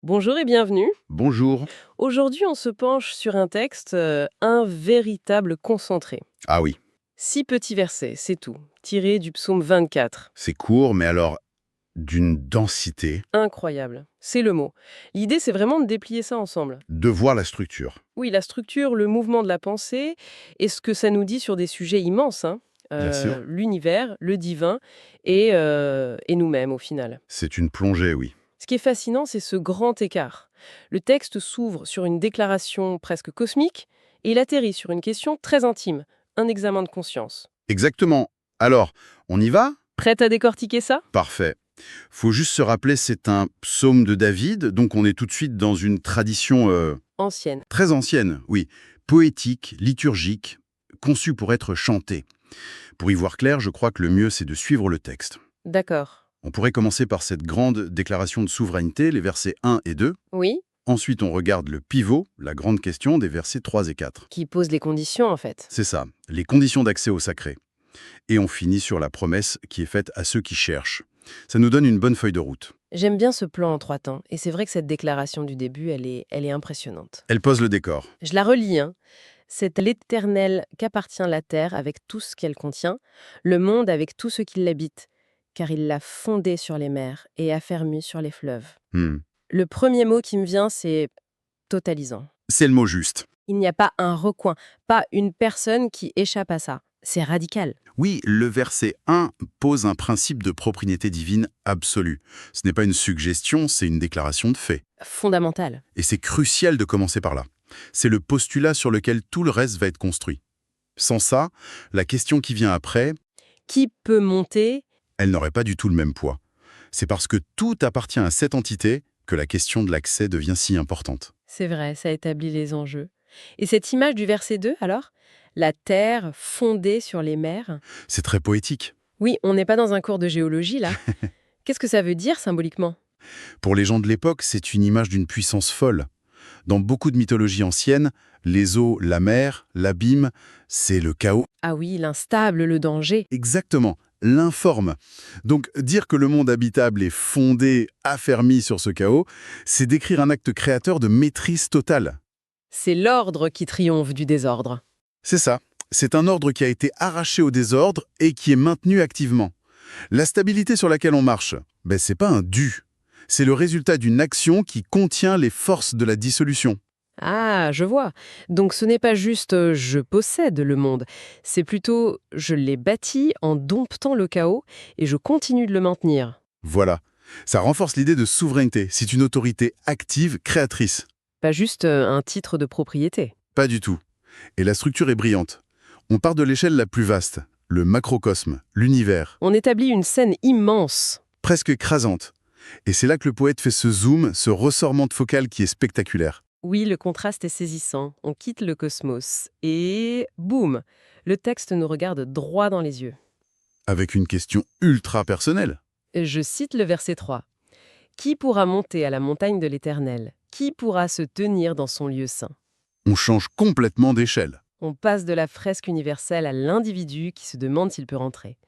Bonjour et bienvenue. Bonjour. Aujourd'hui, on se penche sur un texte, un véritable concentré. Ah oui, 6 petits versets, c'est tout, tiré du psaume 24. c'est court, mais alors d'une densité, Incroyable, c'est le mot. L'idée, c'est vraiment de déplier ça ensemble. de voir la structure. Oui, la structure, le mouvement de la pensée, et ce que ça nous dit sur des sujets immenses, hein. Bien sûr. L'univers, le divin, et nous-mêmes, au final. C'est une plongée, oui. Ce qui est fascinant, c'est ce grand écart. Le texte s'ouvre sur une déclaration presque cosmique et il atterrit sur une question très intime, un examen de conscience. Exactement. Alors, on y va? Prête à décortiquer ça? Parfait. Faut juste se rappeler, c'est un psaume de David, donc on est tout de suite dans une tradition Ancienne. très ancienne, oui, poétique, liturgique, conçue pour être chantée. Pour y voir clair, je crois que le mieux, c'est de suivre le texte. D'accord. On pourrait commencer par cette grande déclaration de souveraineté, les versets 1 et 2. Oui, Ensuite, on regarde le pivot, la grande question des versets 3 et 4. qui pose les conditions en fait. C'est ça, les conditions d'accès au sacré. Et on finit sur la promesse qui est faite à ceux qui cherchent. Ça nous donne une bonne feuille de route. J'aime bien ce plan en 3 temps et c'est vrai que cette déclaration du début, elle est impressionnante. Elle pose le décor. Je la relis, hein. C'est à l'Éternel qu'appartient la terre avec tout ce qu'elle contient, le monde avec tout ce qui l'habite, car il l'a fondée sur les mers et affermi sur les fleuves. Hmm. Le premier mot qui me vient, c'est totalisant. C'est le mot juste. Il n'y a pas un recoin, pas une personne qui échappe à ça. C'est radical, Oui, le verset 1 pose un principe de propriété divine absolue. Ce n'est pas une suggestion, c'est une déclaration de fait. fondamental. Et c'est crucial de commencer par là. C'est le postulat sur lequel tout le reste va être construit. Sans ça, la question qui vient après, Qui peut monter? elle n'aurait pas du tout le même poids. C'est parce que tout appartient à cette entité que la question de l'accès devient si importante. C'est vrai, ça établit les enjeux. Et cette image du verset 2, alors? La terre fondée sur les mers? C'est très poétique. Oui, on n'est pas dans un cours de géologie, là. Qu'est-ce que ça veut dire symboliquement? Pour les gens de l'époque, c'est une image d'une puissance folle. Dans beaucoup de mythologies anciennes, les eaux, la mer, l'abîme, c'est le chaos. Ah oui, l'instable, le danger. Exactement, l'informe. Donc dire que le monde habitable est fondé, affermi sur ce chaos, c'est décrire un acte créateur de maîtrise totale. C'est l'ordre qui triomphe du désordre. C'est ça. C'est un ordre qui a été arraché au désordre et qui est maintenu activement. La stabilité sur laquelle on marche, c'est pas un dû. C'est le résultat d'une action qui contient les forces de la dissolution. Ah, je vois. Donc ce n'est pas juste je possède le monde, c'est plutôt je l'ai bâti en domptant le chaos et je continue de le maintenir. Voilà. Ça renforce l'idée de souveraineté. C'est une autorité active, créatrice. Pas juste un titre de propriété. Pas du tout. Et la structure est brillante. On part de l'échelle la plus vaste, le macrocosme, l'univers, On établit une scène immense. presque écrasante. Et c'est là que le poète fait ce zoom, ce ressortement de focale qui est spectaculaire. Oui, le contraste est saisissant. On quitte le cosmos et boum, le texte nous regarde droit dans les yeux. Avec une question ultra personnelle. Je cite le verset 3. Qui pourra monter à la montagne de l'Éternel? Qui pourra se tenir dans son lieu saint? On change complètement d'échelle. On passe de la fresque universelle à l'individu qui se demande s'il peut rentrer.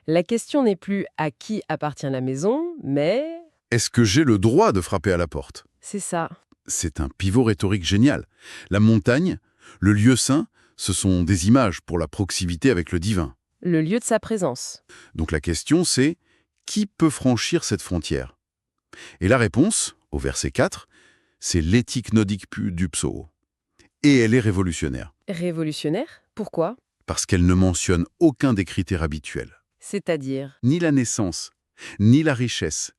La question n'est plus à qui appartient la maison, mais Est-ce que j'ai le droit de frapper à la porte? c'est ça. C'est un pivot rhétorique génial. La montagne, le lieu saint, ce sont des images pour la proximité avec le divin. Le lieu de sa présence. Donc la question c'est, qui peut franchir cette frontière? Et la réponse, au verset 4, c'est l'éthique nodique du psaume. Et elle est révolutionnaire, Révolutionnaire? Pourquoi? parce qu'elle ne mentionne aucun des critères habituels. C'est-à-dire, Ni la naissance, ni la richesse,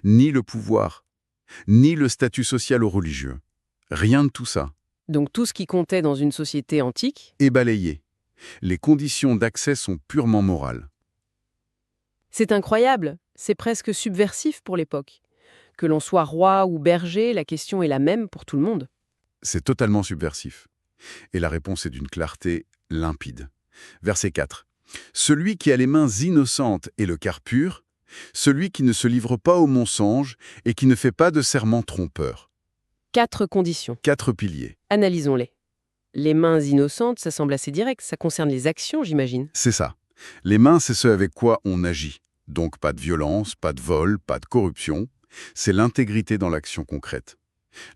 ni le pouvoir, ni le statut social ou religieux. Rien de tout ça. donc tout ce qui comptait dans une société antique, Est balayé. Les conditions d'accès sont purement morales. c'est incroyable, c'est presque subversif pour l'époque. Que l'on soit roi ou berger, la question est la même pour tout le monde. C'est totalement subversif. Et la réponse est d'une clarté limpide. Verset 4. Celui qui a les mains innocentes et le cœur pur, celui qui ne se livre pas au mensonge et qui ne fait pas de serment trompeur. 4 conditions. 4 piliers. Analysons-les. Les mains innocentes, ça semble assez direct, ça concerne les actions, j'imagine. C'est ça. Les mains, c'est ce avec quoi on agit. Donc pas de violence, pas de vol, pas de corruption. C'est l'intégrité dans l'action concrète,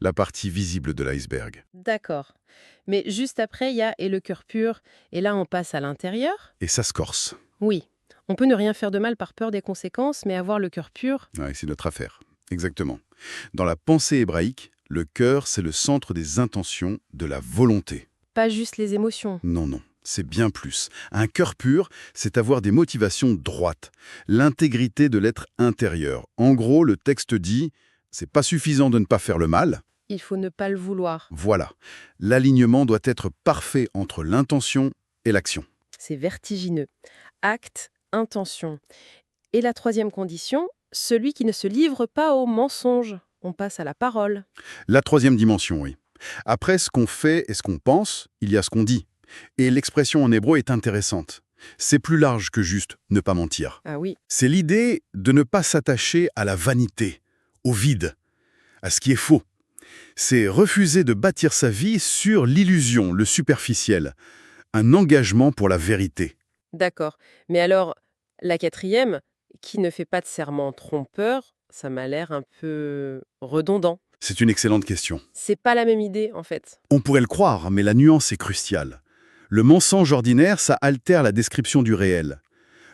la partie visible de l'iceberg. D'accord. Mais juste après, il y a « et le cœur pur », et là on passe à l'intérieur. Et ça se corse. Oui, on peut ne rien faire de mal par peur des conséquences, mais avoir le cœur pur, Ouais, c'est notre affaire. Exactement. Dans la pensée hébraïque, le cœur, c'est le centre des intentions, de la volonté. pas juste les émotions. Non, non, c'est bien plus. Un cœur pur, c'est avoir des motivations droites, l'intégrité de l'être intérieur. En gros, le texte dit, c'est pas suffisant de ne pas faire le mal. Il faut ne pas le vouloir. Voilà. L'alignement doit être parfait entre l'intention et l'action. C'est vertigineux. Acte, intention. Et la troisième condition, celui qui ne se livre pas au mensonge. On passe à la parole. La troisième dimension, oui. Après ce qu'on fait et ce qu'on pense, il y a ce qu'on dit. Et l'expression en hébreu est intéressante. C'est plus large que juste ne pas mentir. Ah oui, C'est l'idée de ne pas s'attacher à la vanité, au vide, à ce qui est faux. C'est refuser de bâtir sa vie sur l'illusion, le superficiel. Un engagement pour la vérité. d'accord. Mais alors, la quatrième, qui ne fait pas de serment trompeur, ça m'a l'air un peu redondant. C'est une excellente question. C'est pas la même idée, en fait. On pourrait le croire, mais la nuance est cruciale. Le mensonge ordinaire, ça altère la description du réel.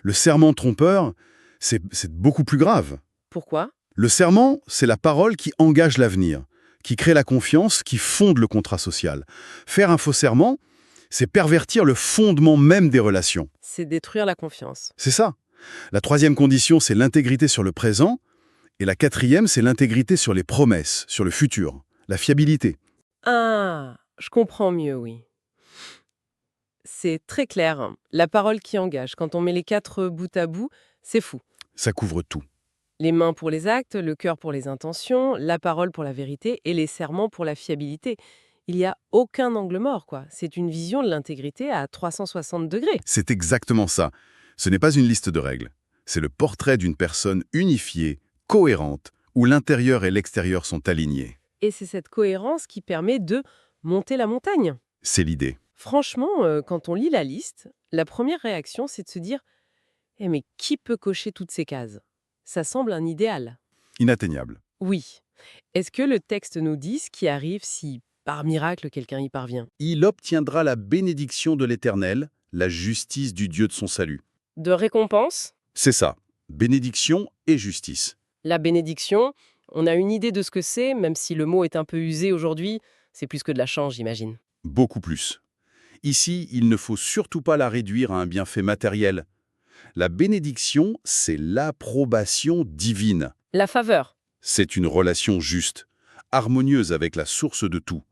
Le serment trompeur, c'est beaucoup plus grave. Pourquoi? Le serment, c'est la parole qui engage l'avenir, qui crée la confiance, qui fonde le contrat social. Faire un faux serment, c'est pervertir le fondement même des relations. C'est détruire la confiance. C'est ça. La troisième condition, c'est l'intégrité sur le présent. Et la quatrième, c'est l'intégrité sur les promesses, sur le futur, la fiabilité. Ah, je comprends mieux, oui. C'est très clair, hein. La parole qui engage. Quand on met les quatre bout à bout, c'est fou. Ça couvre tout. Les mains pour les actes, le cœur pour les intentions, la parole pour la vérité et les serments pour la fiabilité. Il n'y a aucun angle mort, quoi. C'est une vision de l'intégrité à 360 degrés. C'est exactement ça. Ce n'est pas une liste de règles. C'est le portrait d'une personne unifiée, cohérente, où l'intérieur et l'extérieur sont alignés. Et c'est cette cohérence qui permet de monter la montagne. C'est l'idée. Franchement, quand on lit la liste, la première réaction, c'est de se dire « Eh mais qui peut cocher toutes ces cases ?» Ça semble un idéal. Inatteignable. Oui. Est-ce que le texte nous dit ce qui arrive si, par miracle, quelqu'un y parvient? Il obtiendra la bénédiction de l'Éternel, la justice du Dieu de son salut. De récompense? C'est ça. Bénédiction et justice. La bénédiction, on a une idée de ce que c'est, même si le mot est un peu usé aujourd'hui. C'est plus que de la chance, j'imagine. Beaucoup plus. Ici, il ne faut surtout pas la réduire à un bienfait matériel. La bénédiction, c'est l'approbation divine. La faveur. C'est une relation juste, harmonieuse avec la source de tout.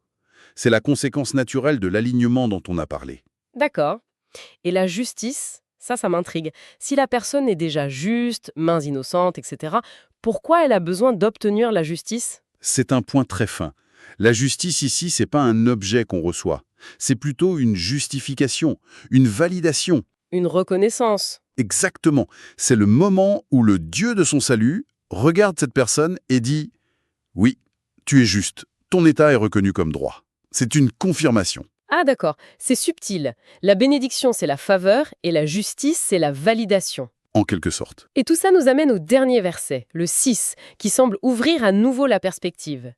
C'est la conséquence naturelle de l'alignement dont on a parlé. D'accord. Et la justice, ça m'intrigue. Si la personne est déjà juste, mains innocentes, etc., pourquoi elle a besoin d'obtenir la justice? C'est un point très fin. La justice ici, c'est pas un objet qu'on reçoit. C'est plutôt une justification, une validation. Une reconnaissance. Exactement. C'est le moment où le Dieu de son salut regarde cette personne et dit « Oui, tu es juste. Ton état est reconnu comme droit. » C'est une confirmation. Ah d'accord, c'est subtil. La bénédiction, c'est la faveur, et la justice, c'est la validation. En quelque sorte. Et tout ça nous amène au dernier verset, le 6, qui semble ouvrir à nouveau la perspective.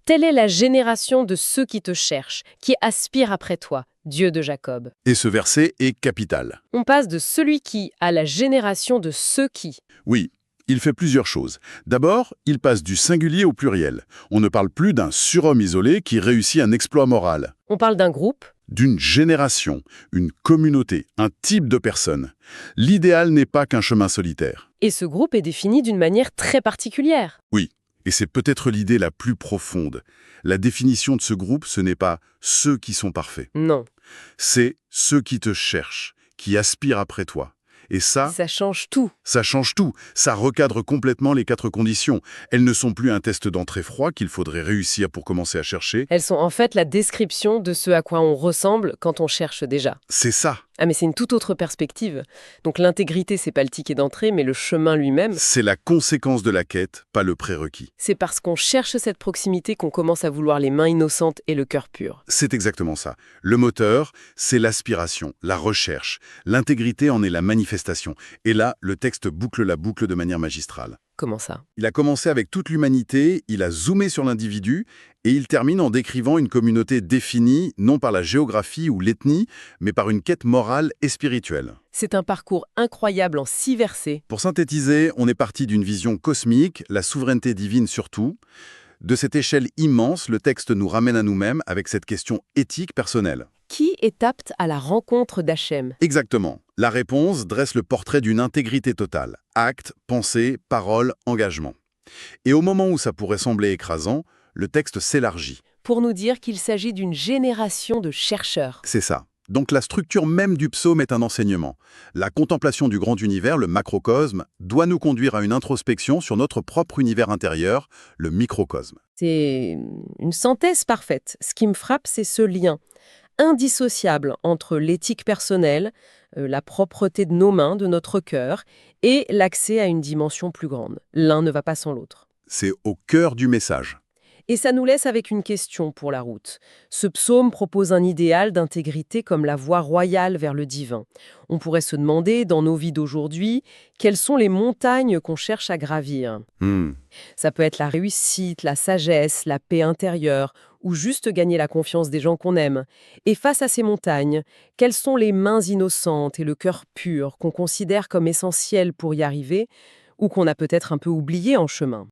Telle est la génération de ceux qui te cherchent, qui aspirent après toi, Dieu de Jacob. Et ce verset est capital. On passe de celui qui à la génération de ceux qui. Oui, il fait plusieurs choses. D'abord, il passe du singulier au pluriel. On ne parle plus d'un surhomme isolé qui réussit un exploit moral. On parle d'un groupe. D'une génération, une communauté, un type de personne. L'idéal n'est pas qu'un chemin solitaire. Et ce groupe est défini d'une manière très particulière. Oui, et c'est peut-être l'idée la plus profonde. La définition de ce groupe, ce n'est pas ceux qui sont parfaits. Non, C'est ceux qui te cherchent, qui aspirent après toi. Et ça change tout. change tout. Ça recadre complètement les 4 conditions. Elles ne sont plus un test d'entrée froid qu'il faudrait réussir pour commencer à chercher. Elles sont en fait la description de ce à quoi on ressemble quand on cherche déjà. C'est ça. Ah mais c'est une toute autre perspective. Donc l'intégrité, c'est pas le ticket d'entrée, mais le chemin lui-même. C'est la conséquence de la quête, pas le prérequis. C'est parce qu'on cherche cette proximité qu'on commence à vouloir les mains innocentes et le cœur pur. C'est exactement ça. Le moteur, c'est l'aspiration, la recherche. L'intégrité en est la manifestation. Et là, le texte boucle la boucle de manière magistrale. Comment ça? Il a commencé avec toute l'humanité, il a zoomé sur l'individu, et il termine en décrivant une communauté définie, non par la géographie ou l'ethnie, mais par une quête morale et spirituelle. C'est un parcours incroyable en 6 versets. Pour synthétiser, on est parti d'une vision cosmique, la souveraineté divine surtout. De cette échelle immense, le texte nous ramène à nous-mêmes avec cette question éthique personnelle. Qui est apte à la rencontre d'Hachem? Exactement. La réponse dresse le portrait d'une intégrité totale. Actes, pensées, paroles, engagement. Et au moment où ça pourrait sembler écrasant, le texte s'élargit. Pour nous dire qu'il s'agit d'une génération de chercheurs. C'est ça. Donc la structure même du psaume est un enseignement. La contemplation du grand univers, le macrocosme, doit nous conduire à une introspection sur notre propre univers intérieur, le microcosme. C'est une synthèse parfaite. Ce qui me frappe, c'est ce lien indissociable entre l'éthique personnelle, la propreté de nos mains, de notre cœur, et l'accès à une dimension plus grande. L'un ne va pas sans l'autre. C'est au cœur du message. Et ça nous laisse avec une question pour la route. Ce psaume propose un idéal d'intégrité comme la voie royale vers le divin. On pourrait se demander, dans nos vies d'aujourd'hui, quelles sont les montagnes qu'on cherche à gravir. Ça peut être la réussite, la sagesse, la paix intérieure, ou juste gagner la confiance des gens qu'on aime. Et face à ces montagnes, quelles sont les mains innocentes et le cœur pur qu'on considère comme essentiels pour y arriver, ou qu'on a peut-être un peu oublié en chemin?